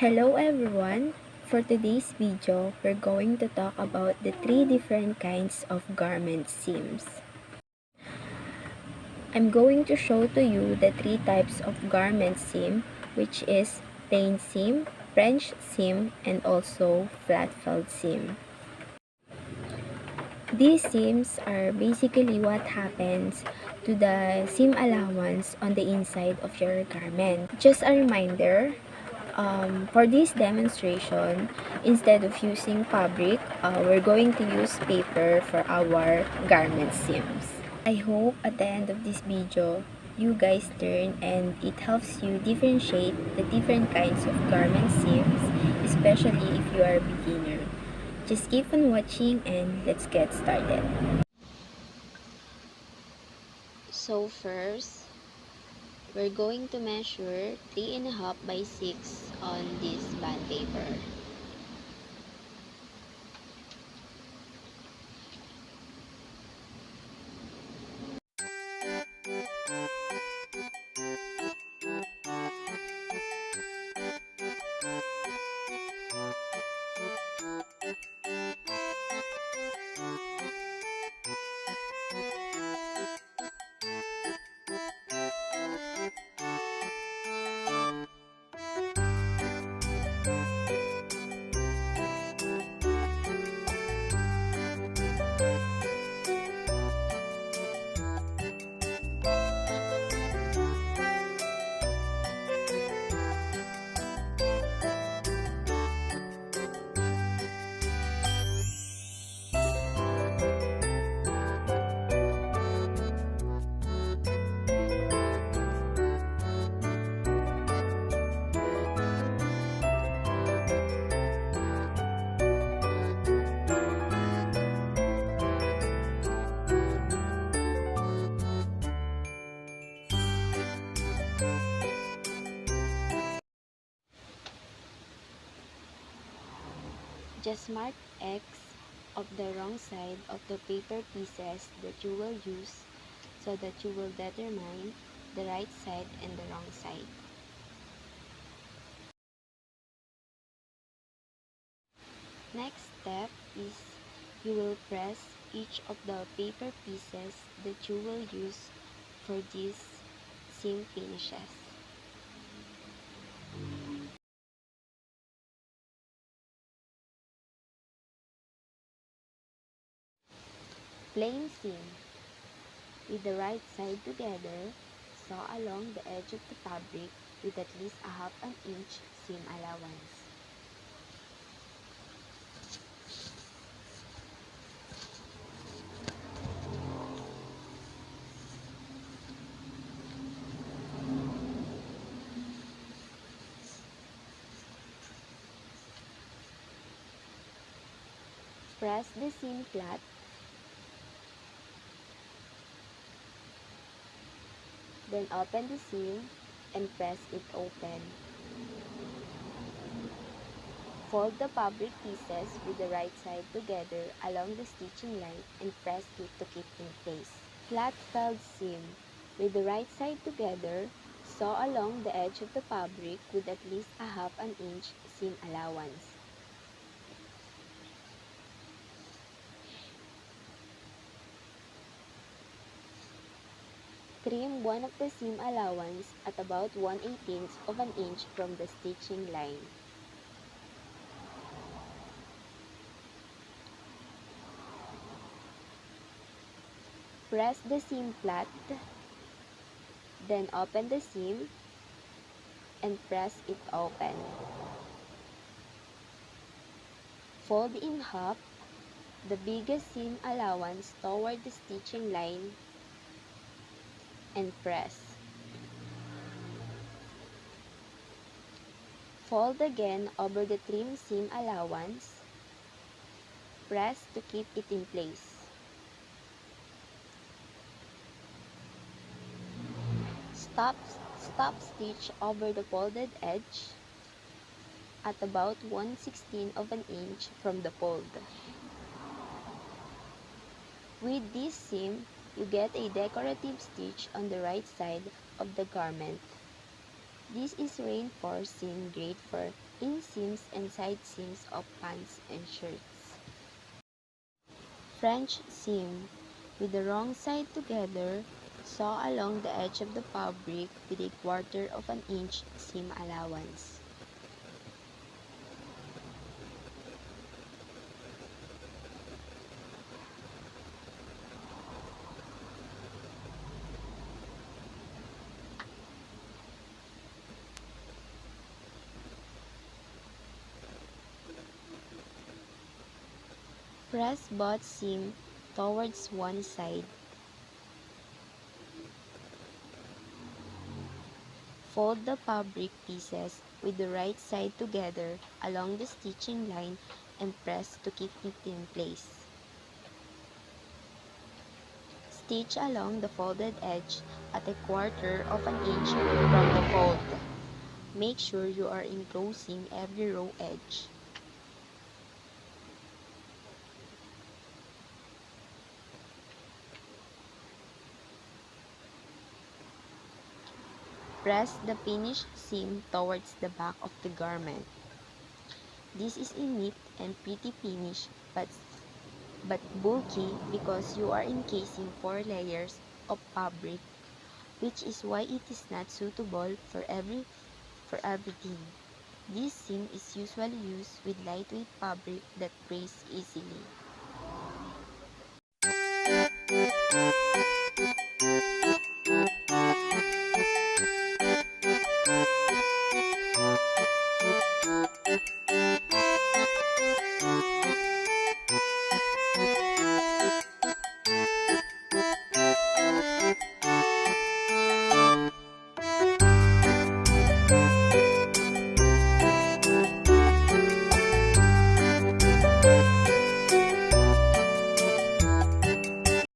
Hello everyone! For today's video, we're going to talk about the three different kinds of garment seams. I'm going to show to you the three types of garment seam, which is plain seam, French seam, and also flat-felled seam. These seams are basically what happens to the seam allowance on the inside of your garment. Just a reminder, for this demonstration, instead of using fabric, we're going to use paper for our garment seams. I hope at the end of this video, you guys learn and it helps you differentiate the different kinds of garment seams, especially if you are a beginner. Just keep on watching and let's get started. So first, we're going to measure 3.5 by 6 on this band paper. Just mark X of the wrong side of the paper pieces that you will use so that you will determine the right side and the wrong side. Next step is you will press each of the paper pieces that you will use for these seam finishes. Plain seam. With the right side together, sew along the edge of the fabric with at least a half an inch seam allowance. Press the seam flat. Then open the seam and press it open. Fold the fabric pieces with the right side together along the stitching line and press it to keep in place. Flat-felled seam. With the right side together, sew along the edge of the fabric with at least a half an inch seam allowance. Trim one of the seam allowance at about 1/18 of an inch from the stitching line. Press the seam flat, then open the seam and press it open. Fold in half the biggest seam allowance toward the stitching line and press. Fold again over the trim seam allowance. Press to keep it in place. Stop stitch over the folded edge at about 1/16 of an inch from the fold. With this seam, you get a decorative stitch on the right side of the garment. This is reinforced seam great for inseams and side seams of pants and shirts. French seam. With the wrong side together, sew along the edge of the fabric with a quarter of an inch seam allowance. Press both seam towards one side. Fold the fabric pieces with the right side together along the stitching line and press to keep it in place. Stitch along the folded edge at a quarter of an inch from the fold. Make sure you are enclosing every row edge. Press the finished seam towards the back of the garment. This is a neat and pretty finish but bulky because you are encasing 4 layers of fabric, which is why it is not suitable for everything. This seam is usually used with lightweight fabric that breaks easily.